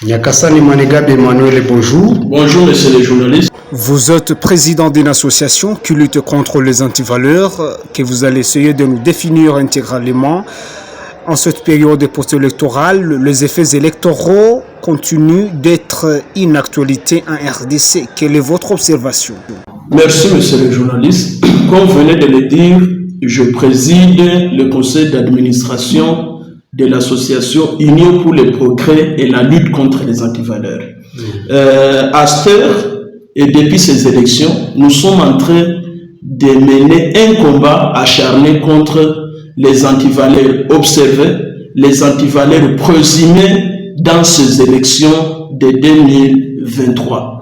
Nyakassani Manegabe Emmanuel, bonjour. Bonjour, messieurs les journalistes. Vous êtes président d'une association qui lutte contre les antivaleurs, que vous allez essayer de nous définir intégralement. En cette période post-électorale, les effets électoraux continuent d'être une actualité en RDC. Quelle est votre observation? Merci, monsieur le journaliste. Comme vous venez de le dire, je préside le conseil d'administration de l'association Union pour le progrès et la lutte contre les antivaleurs. À cette heure, et depuis ces élections, nous sommes en train de mener un combat acharné contre les antivaleurs observés, les antivaleurs présumés dans ces élections de 2023.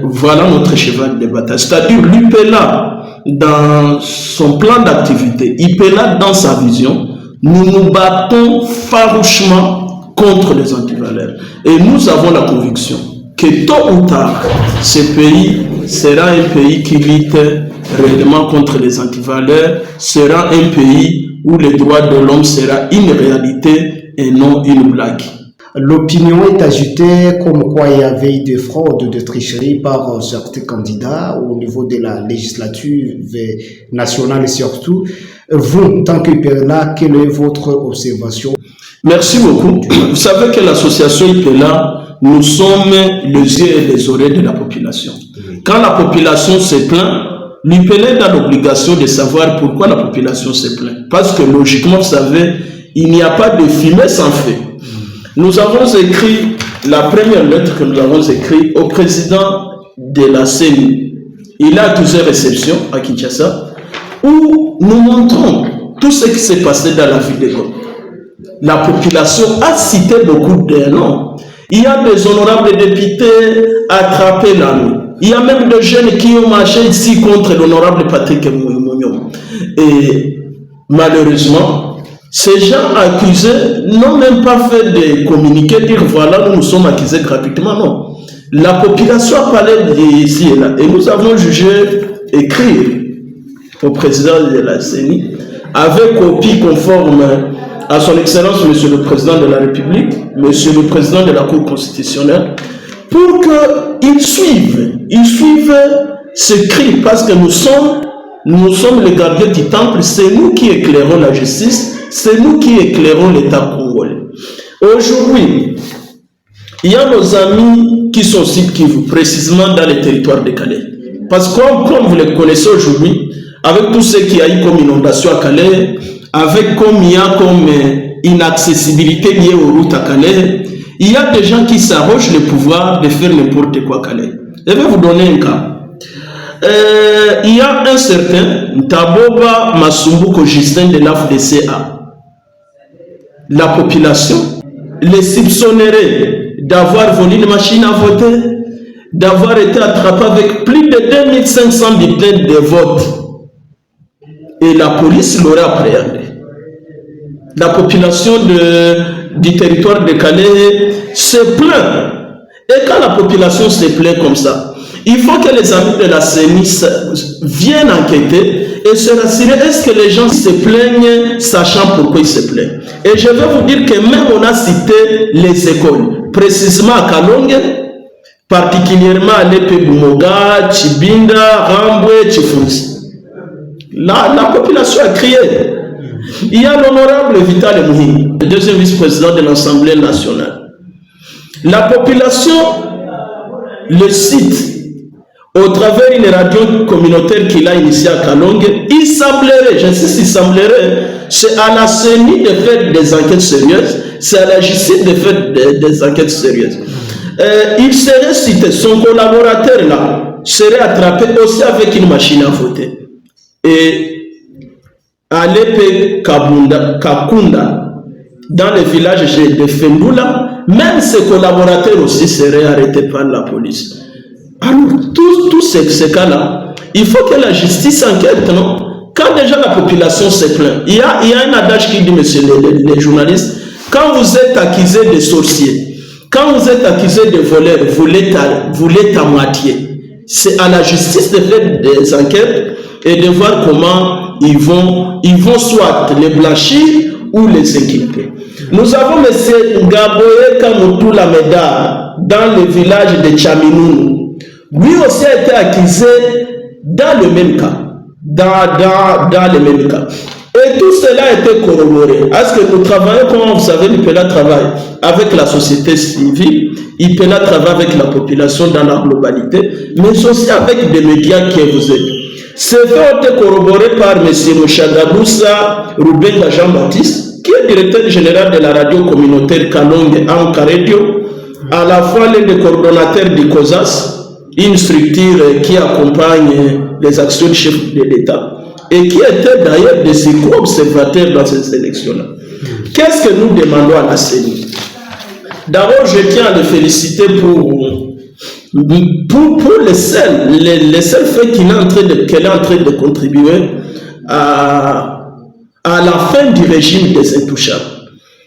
Voilà notre cheval de bataille. C'est-à-dire l'UPELA, dans son plan d'activité, UPELA dans sa vision, nous nous battons farouchement contre les antivaleurs. Et nous avons la conviction que tôt ou tard, ce pays sera un pays qui lutte réellement contre les antivaleurs, sera un pays où les droits de l'homme sera une réalité et non une blague. L'opinion est agitée comme quoi il y avait des fraudes, de tricheries par certains candidats au niveau de la législature nationale et surtout. Vous, tant que UPELA, quelle est votre observation? Merci beaucoup. Vous savez que l'association UPELA, nous sommes les yeux et les oreilles de la population. Quand la population se plaint, l'UPELA est dans l'obligation de savoir pourquoi la population se plaint. Parce que logiquement, vous savez, il n'y a pas de fumée sans feu. Nous avons écrit, la première lettre que nous avons écrite au président de la CENI. Il a accusé réception à Kinshasa, où nous montrons tout ce qui s'est passé dans la ville de Goma. La population a cité beaucoup de noms. Il y a des honorables députés attrapés là. Il y a même des jeunes qui ont marché ici contre l'honorable Patrick Mounion. Et malheureusement, ces gens accusés n'ont même pas fait de communiquer, dire voilà, nous sommes accusés gratuitement. Non. La population a parlé d'ici et là. Et nous avons jugé écrire au président de la CENI, avec copie conforme à son excellence, monsieur le président de la République, monsieur le président de la Cour constitutionnelle, pour qu'ils suivent ce cri, parce que nous sommes les gardiens du temple, c'est nous qui éclairons la justice, c'est nous qui éclairons l'État congolais. Aujourd'hui, il y a nos amis qui sont Sud Kivu, précisément dans les territoires de Calais. Parce que comme vous le connaissez aujourd'hui, avec tout ce qu'il y a eu comme inondation à Calais, avec comme il y a comme inaccessibilité liée aux routes à Calais, il y a des gens qui s'arrogent le pouvoir de faire n'importe quoi à Calais. Je vais vous donner un cas. Il y a un certain Taboba Masumbuko Justin de l'AFDCA. La population les soupçonnerait d'avoir volé une machine à voter, d'avoir été attrapé avec plus de 2500 bulletins de vote. Et la police l'aurait appréhendé. La population du territoire de Calais se plaint. Et quand la population se plaint comme ça, il faut que les amis de la CENI viennent enquêter et se rassurer, est-ce que les gens se plaignent sachant pourquoi ils se plaignent. Et je vais vous dire que même on a cité les écoles, précisément à Kalonge, particulièrement à Lepe-Bumoga, Chibinda, Rambwe, Chifunzi. La population a crié. Il y a l'honorable Vital Mouhi, le deuxième vice-président de l'Assemblée nationale. La population le cite au travers d'une radio communautaire qu'il a initiée à Kalonge. Il semblerait, j'insiste, il semblerait, c'est à la CENI de faire des enquêtes sérieuses, c'est à la justice de faire des enquêtes sérieuses. Il serait cité, son collaborateur là, serait attrapé aussi avec une machine à voter. Et à l'épée Kakunda, dans le village de Fendoula, même ses collaborateurs aussi seraient arrêtés par la police. Alors, tous ces cas-là, il faut que la justice enquête, non? Quand déjà la population se plaint, il y a un adage qui dit, monsieur les journalistes, quand vous êtes accusé de sorcier, quand vous êtes accusé de voleur, vous l'êtes à moitié. C'est à la justice de faire des enquêtes et de voir comment ils vont soit les blanchir ou les inquiéter. Nous avons M. Gaboye Kamoutou Lameda dans le village de Tchaminou. Lui aussi a été accusé dans le même cas. Dans le même cas. Et tout cela a été corroboré. Parce que nous travaillons, comme vous savez, l'IPELA travaille avec la société civile, l'IPELA travaille avec la population dans la globalité, mais aussi avec des médias qui vous aident. Ces faits ont été corroborés par M. Mouchagaboussa Rubenga Jean-Baptiste, qui est directeur général de la radio communautaire Kalongue Anka Radio, à la fois l'un des coordonnateurs du COSAS, une structure qui accompagne les actions du chef de l'État, et qui était d'ailleurs des co-observateurs dans ces élections-là. Qu'est-ce que nous demandons à la CENI? D'abord, je tiens à le féliciter pour les seuls faits qu'elle est en train de contribuer à la fin du régime des intouchables.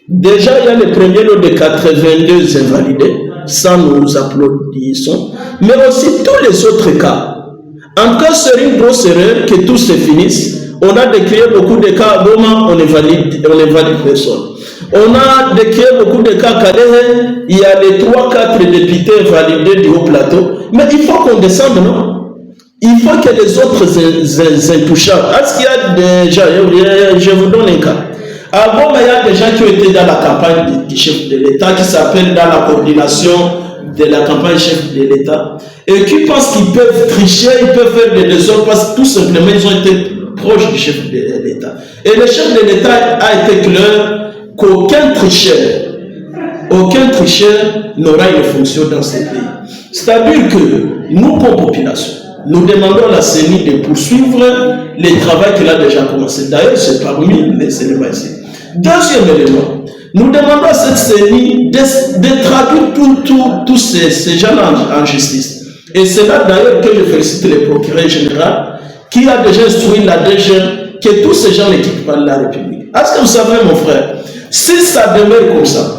Déjà, il y a le premier lot de 82 invalidés, ça nous applaudissons, mais aussi tous les autres cas. En cas, c'est une grosse erreur que tout se finisse. On a déclaré beaucoup de cas à Goma, on invalide personne. On a déclaré beaucoup de cas à Kalehe, il y a les 3-4 députés invalidés du haut plateau. Mais il faut qu'on descende, non? Il faut que les autres intouchables. Est-ce qu'il y a des gens, je vous donne un cas. À Goma, il y a des gens qui ont été dans la campagne du chef de l'État, qui s'appellent dans la coordination de la campagne chef de l'État, et qui pensent qu'ils peuvent tricher, ils peuvent faire des désordres parce que tout simplement ils ont été proches du chef de l'État. Et le chef de l'État a été clair qu'aucun tricheur n'aura une fonction dans ce pays. C'est-à-dire que nous, comme population, nous demandons à la CENI de poursuivre les travaux qu'elle a déjà commencé. D'ailleurs, c'est parmi les éléments ici. Deuxième élément, nous demandons à cette CENI de traduire tous ces gens-là en justice. Et c'est là d'ailleurs que je félicite le procureur général qui a déjà instruit la DG que tous ces gens ne quittent pas la République. Est-ce que vous savez, mon frère, si ça demeure comme ça,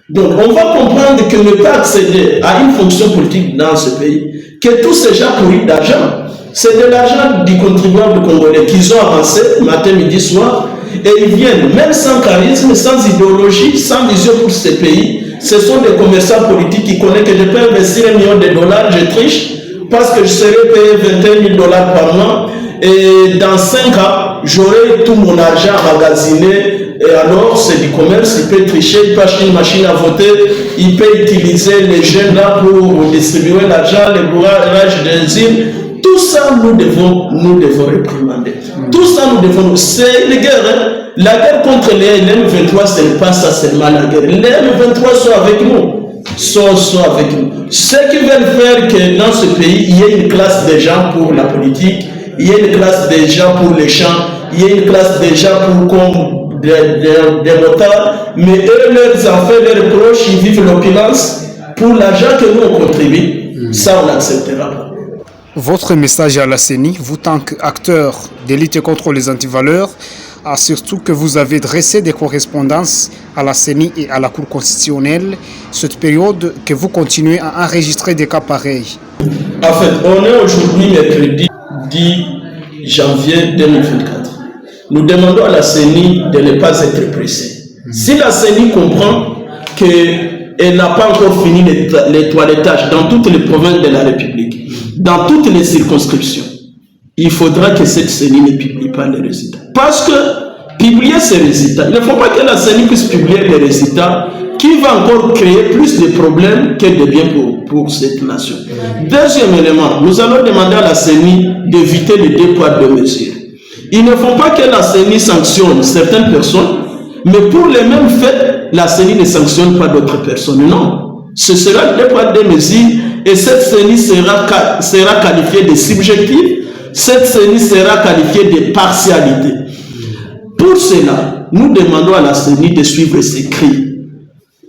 donc on va comprendre que ne pas accéder à une fonction politique dans ce pays, que tous ces gens pourris d'argent, c'est de l'argent du contribuable congolais qu'ils ont avancé matin, midi, soir, et ils viennent, même sans charisme, sans idéologie, sans vision pour ce pays. Ce sont des commerçants politiques qui connaissent que je peux investir $1 million, je triche, parce que je serai payé $21 000 par mois, et dans 5 ans, j'aurai tout mon argent emmagasiné, et alors c'est du commerce, il peut tricher, il peut acheter une machine à voter, il peut utiliser les jeunes là pour distribuer l'argent, les bourrages des îles. Tout ça, nous devons réprimander. Tout ça, nous devons... C'est une guerre. Hein? La guerre contre les M23, ce n'est pas ça seulement la guerre. Les M23 sont avec nous. Sont avec nous. Ceux qui veulent faire que dans ce pays, il y ait une classe de gens pour la politique, il y ait une classe de gens pour les champs, il y ait une classe de gens pour des motards, mais eux, leurs enfants, leurs proches, ils vivent l'opulence pour l'argent que nous, on contribue. Ça, on n'acceptera pas. Votre message à la CENI, vous tant qu'acteur de lutte contre les antivaleurs, a surtout que vous avez dressé des correspondances à la CENI et à la Cour constitutionnelle, cette période que vous continuez à enregistrer des cas pareils. En fait, on est aujourd'hui mercredi 10 janvier 2024. Nous demandons à la CENI de ne pas être pressée. Si la CENI comprend qu'elle n'a pas encore fini les toilettages dans toutes les provinces de la République, dans toutes les circonscriptions, il faudra que cette CENI ne publie pas les résultats. Parce que publier ces résultats, il ne faut pas que la CENI puisse publier les résultats qui va encore créer plus de problèmes que de biens pour cette nation. Deuxième élément, nous allons demander à la CENI d'éviter les 2 poids 2 mesures. Il ne faut pas que la CENI sanctionne certaines personnes, mais pour les mêmes faits, la CENI ne sanctionne pas d'autres personnes. Non. Ce sera 2 poids 2 mesures et cette CENI sera qualifiée de subjective, cette CENI sera qualifiée de partialité. Pour cela, nous demandons à la CENI de suivre ces cris.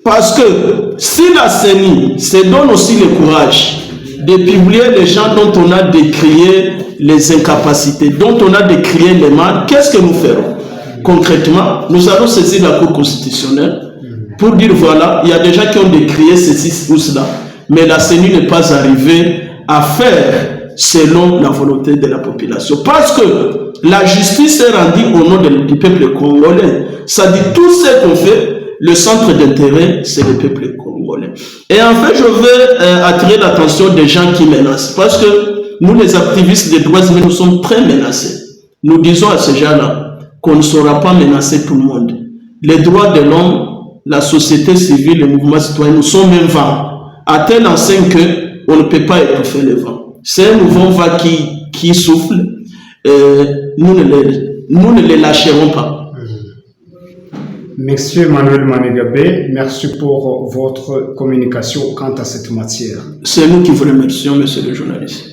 Parce que si la CENI se donne aussi le courage de publier les gens dont on a décrié les incapacités, dont on a décrié les mal, qu'est-ce que nous ferons? Concrètement, nous allons saisir la Cour constitutionnelle pour dire voilà, il y a des gens qui ont décrié ceci ou cela, mais la CENI n'est pas arrivée à faire selon la volonté de la population. Parce que la justice est rendue au nom du peuple congolais. Ça dit tout ce qu'on fait, le centre d'intérêt, c'est le peuple congolais. Et en fait, je veux attirer l'attention des gens qui menacent, parce que nous, les activistes des droits humains, nous sommes très menacés. Nous disons à ces gens-là qu'on ne saura pas menacer tout le monde. Les droits de l'homme, la société civile, le mouvement citoyen, nous sommes même vents, à telle enseigne qu'on ne peut pas étouffer le vent. C'est un mouvement vent qui souffle, nous ne les lâcherons pas. Monsieur Manuel Manegabé, merci pour votre communication quant à cette matière. C'est nous qui vous remercions, monsieur le journaliste.